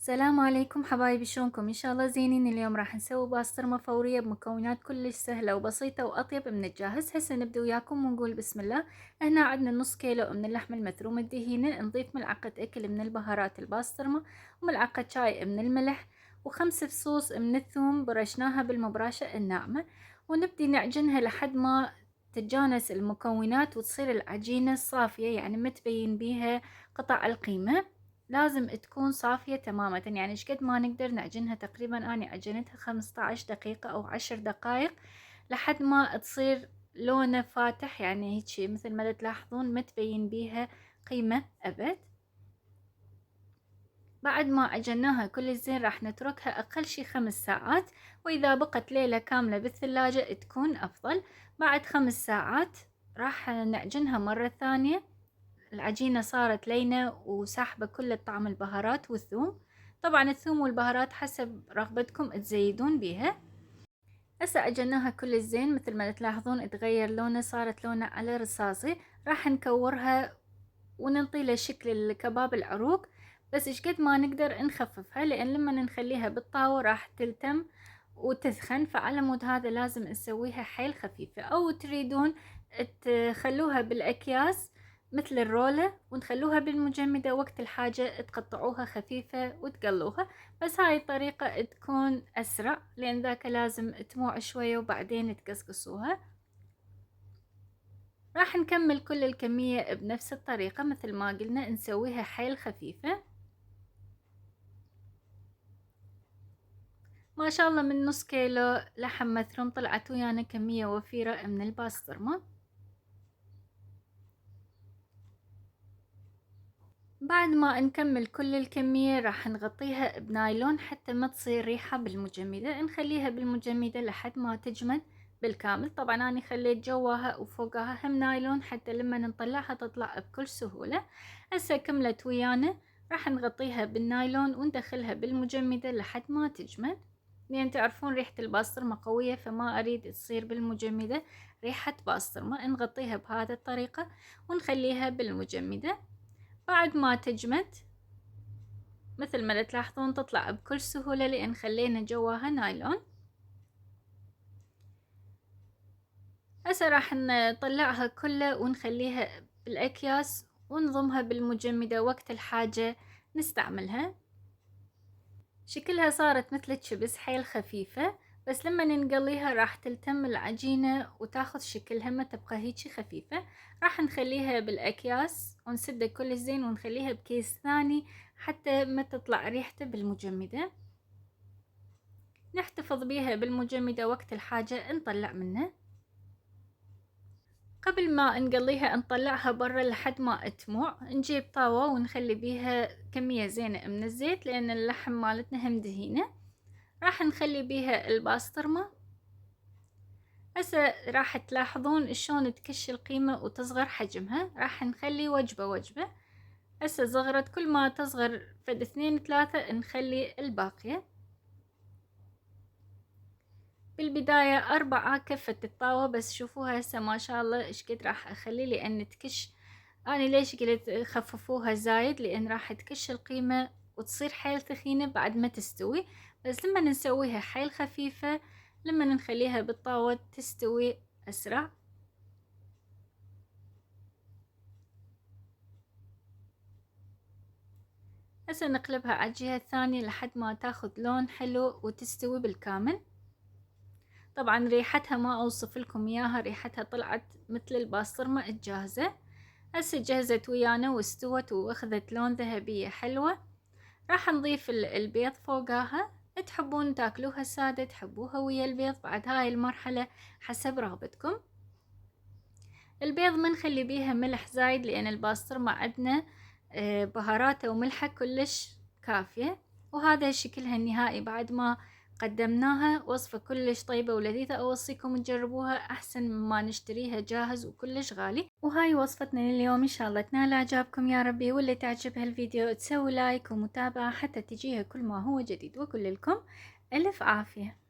السلام عليكم حبايبي، شلونكم؟ ان شاء الله زينين. اليوم راح نسوي باسطرمة فورية بمكونات كلش سهلة وبسيطة واطيب من الجاهز. هسه نبدأ وياكم ونقول بسم الله. هنا عندنا نص كيلو من اللحم المفروم الدهينة، نضيف ملعقة اكل من البهارات الباسطرمة وملعقة شاي من الملح وخمس فصوص من الثوم برشناها بالمبراشة الناعمة، ونبدي نعجنها لحد ما تتجانس المكونات وتصير العجينة صافية، يعني ما تبين بيها قطع القيمة. لازم تكون صافية تماما، يعني شقد ما نقدر نعجنها. تقريبا أنا عجنتها 15 دقيقة أو 10 دقايق لحد ما تصير لونه فاتح، يعني هيك مثل ما تلاحظون ما تبين بيها قيمة أبد. بعد ما عجناها كل زين راح نتركها أقل شي 5 ساعات، وإذا بقت ليلة كاملة بالثلاجة تكون أفضل. بعد 5 ساعات راح نعجنها مرة ثانية. العجينة صارت لينة وساحبة كل طعم البهارات والثوم. طبعا الثوم والبهارات حسب رغبتكم تزيدون بيها. هسه عجناها كل زين، مثل ما تلاحظون تغير لونه، صارت لونه على رصاصي. راح نكورها وننطي له شكل الكباب العروق، بس ايش قد ما نقدر نخففها، لان لما نخليها بالطاوة راح تلتم وتثخن. فعلى مود هذا لازم نسويها حيل خفيفة، او تريدون تخلوها بالاكياس مثل الرولة ونخلوها بالمجمدة، وقت الحاجة تقطعوها خفيفة وتقلوها. بس هاي الطريقة تكون اسرع، لان ذاك لازم تموع شوية وبعدين تقصقصوها. راح نكمل كل الكمية بنفس الطريقة، مثل ما قلنا نسويها حيل خفيفة. ما شاء الله من نص كيلو لحم مثروم طلعت ويانا كمية وفيرة من الباسطرمة. بعد ما نكمل كل الكمية راح نغطيها بنايلون حتى ما تصير ريحة بالمجمدة. نخليها بالمجمدة لحد ما تجمد بالكامل. طبعا أنا خليت جواها وفوقها هم نايلون حتى لما نطلعها تطلع بكل سهولة. هسه كملت ويانا، راح نغطيها بالنايلون وندخلها بالمجمدة لحد ما تجمد، لأن تعرفون ريحة الباسطرمة قوية، فما أريد تصير بالمجمدة ريحة باسطرمة. نغطيها بهذه الطريقة ونخليها بالمجمدة. بعد ما تجمد مثل ما تلاحظون تطلع بكل سهولة، لأن خلينا جواها نايلون. هسه راح نطلعها كلها ونخليها بالأكياس ونضمها بالمجمدة وقت الحاجة نستعملها. شكلها صارت مثل الشبس حيل خفيفة، بس لما نقليها راح تلتم العجينة وتاخذ شكلها، ما تبقى هيجي خفيفة. راح نخليها بالأكياس ونسدها كل زين ونخليها بكيس ثاني حتى ما تطلع ريحته بالمجمدة. نحتفظ بيها بالمجمدة وقت الحاجة نطلع منه. قبل ما نقليها نطلعها برا لحد ما تموع. نجيب طاوة ونخلي بيها كمية زينة من الزيت، لأن اللحم مالتنا هم دهينة. راح نخلي بيها الباسطرمة. هسه راح تلاحظون شلون تكش القيمة وتصغر حجمها. راح نخلي وجبة وجبة. هسه صغرت، كل ما تصغر فد 2 3 نخلي الباقية. بالبداية 4 كفة الطاوة، بس شوفوها هسه ما شاء الله ايش قد راح اخلي، لان تكش. انا ليش قلت خففوها زايد؟ لان راح تكش القيمة وتصير حيل ثخينة بعد ما تستوي. بس لما نسويها حيل خفيفة، لما نخليها بالطاوة تستوي اسرع. هسه نقلبها على الجهة الثانية لحد ما تاخذ لون حلو وتستوي بالكامل. طبعا ريحتها ما اوصف لكم اياها، ريحتها طلعت مثل الباسطرمة الجاهزة. هسه جهزت ويانا واستوت واخذت لون ذهبية حلوة. راح نضيف البيض فوقاها. تحبون تاكلوها سادة، تحبوها ويا البيض، بعد هاي المرحلة حسب رغبتكم. البيض ما نخلي بيها ملح زايد، لان الباسطرمة عندنا بهاراتها وملحها كلش كافية. وهذا شكلها النهائي بعد ما قدمناها. وصفة كلش طيبة ولذيذة، أوصيكم تجربوها أحسن مما نشتريها جاهز وكلش غالي. وهاي وصفتنا لليوم، إن شاء الله تنال إعجابكم يا ربي. واللي تعجب هالفيديو تسوي لايك ومتابعة حتى تجيها كل ما هو جديد. وكل لكم ألف عافية.